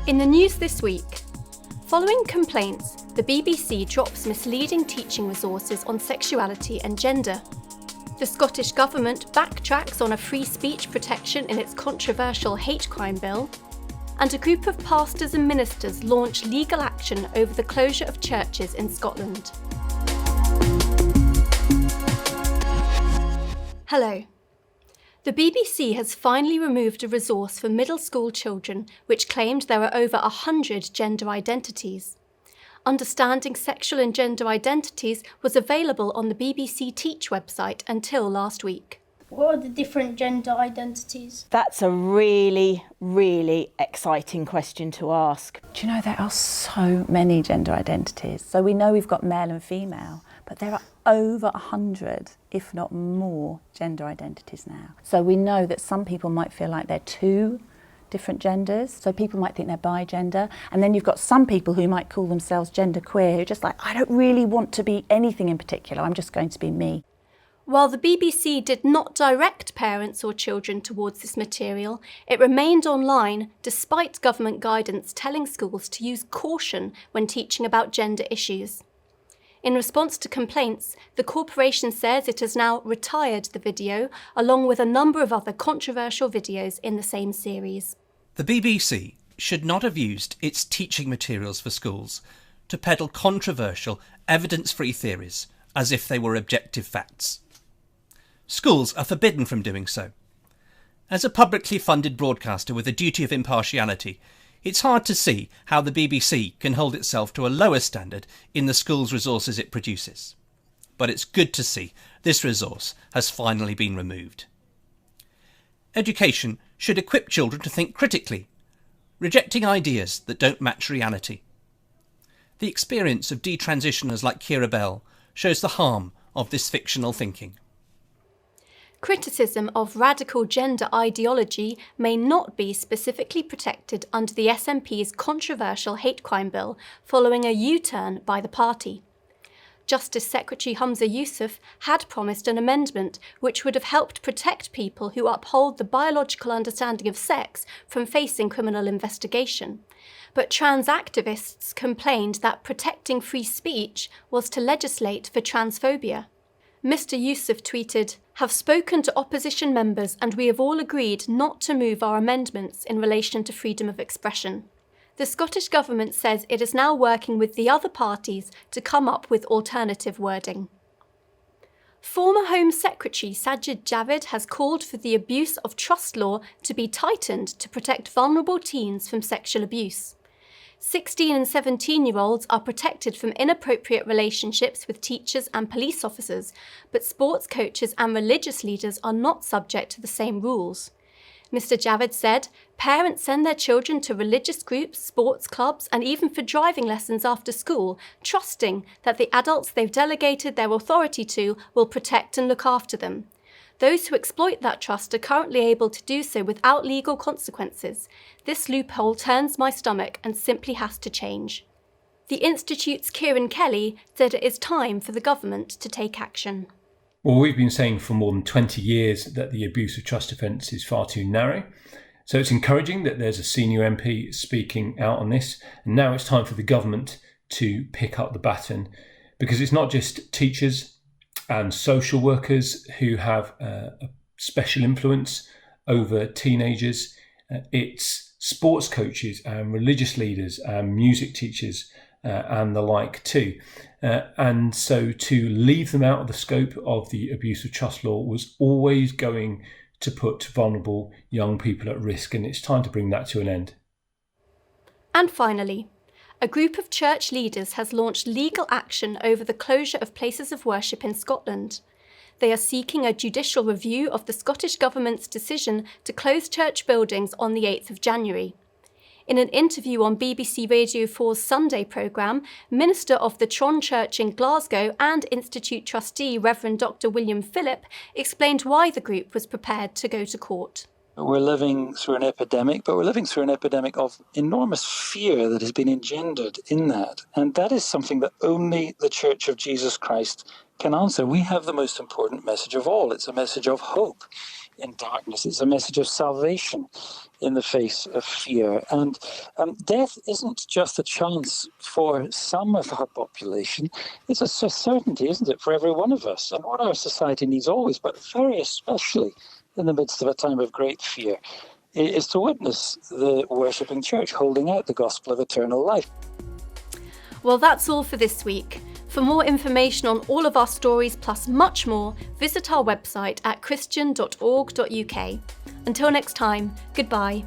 In the news this week, following complaints, the BBC drops misleading teaching resources on sexuality and gender. The Scottish Government backtracks on a free speech protection in its controversial hate crime bill, and a group of pastors and ministers launch legal action over the closure of churches in Scotland. Hello. The BBC has finally removed a resource for middle school children which claimed there are over 100 gender identities. Understanding Sexual and Gender Identities was available on the BBC Teach website until last week. What are the different gender identities? That's a really, really exciting question to ask. Do you know there are so many gender identities? So we know we've got male and female, but there are over 100, if not more, gender identities now. So we know that some people might feel like they're two different genders. So people might think they're bi-gender. And then you've got some people who might call themselves genderqueer, who are just like, I don't really want to be anything in particular, I'm just going to be me. While the BBC did not direct parents or children towards this material, it remained online despite government guidance telling schools to use caution when teaching about gender issues. In response to complaints, the corporation says it has now retired the video, along with a number of other controversial videos in the same series. The BBC should not have used its teaching materials for schools to peddle controversial, evidence-free theories as if they were objective facts. Schools are forbidden from doing so. As a publicly funded broadcaster with a duty of impartiality, it's hard to see how the BBC can hold itself to a lower standard in the school's resources it produces. But it's good to see this resource has finally been removed. Education should equip children to think critically, rejecting ideas that don't match reality. The experience of detransitioners like Kieran Kelly shows the harm of this fictional thinking. Criticism of radical gender ideology may not be specifically protected under the SNP's controversial hate crime bill following a U-turn by the party. Justice Secretary Humza Yousaf had promised an amendment which would have helped protect people who uphold the biological understanding of sex from facing criminal investigation. But trans activists complained that protecting free speech was to legislate for transphobia. Mr. Yousaf tweeted, "Have spoken to opposition members and we have all agreed not to move our amendments in relation to freedom of expression." The Scottish Government says it is now working with the other parties to come up with alternative wording. Former Home Secretary Sajid Javid has called for the abuse of trust law to be tightened to protect vulnerable teens from sexual abuse. 16 and 17-year-olds are protected from inappropriate relationships with teachers and police officers, but sports coaches and religious leaders are not subject to the same rules. Mr. Javid said, parents send their children to religious groups, sports clubs, and even for driving lessons after school, trusting that the adults they've delegated their authority to will protect and look after them. Those who exploit that trust are currently able to do so without legal consequences. This loophole turns my stomach and simply has to change. The Institute's Kieran Kelly said it is time for the government to take action. Well, we've been saying for more than 20 years that the abuse of trust offence is far too narrow. So it's encouraging that there's a senior MP speaking out on this. And now it's time for the government to pick up the baton, because it's not just teachers and social workers who have a special influence over teenagers. It's sports coaches and religious leaders and music teachers and the like too. And so to leave them out of the scope of the abuse of trust law was always going to put vulnerable young people at risk, and it's time to bring that to an end. And finally, a group of church leaders has launched legal action over the closure of places of worship in Scotland. They are seeking a judicial review of the Scottish Government's decision to close church buildings on the 8th of January. In an interview on BBC Radio 4's Sunday programme, Minister of the Tron Church in Glasgow and Institute trustee Reverend Dr. William Phillip explained why the group was prepared to go to court. We're living through an epidemic, but we're living through an epidemic of enormous fear that has been engendered in that. And that is something that only the Church of Jesus Christ can answer. We have the most important message of all. It's a message of hope. in darkness. It's a message of salvation in the face of fear. And death isn't just a chance for some of our population. It's a certainty, isn't it, for every one of us? And what our society needs always, but very especially in the midst of a time of great fear, is to witness the worshipping church holding out the gospel of eternal life. Well, that's all for this week. For more information on all of our stories plus much more, visit our website at christian.org.uk. Until next time, goodbye.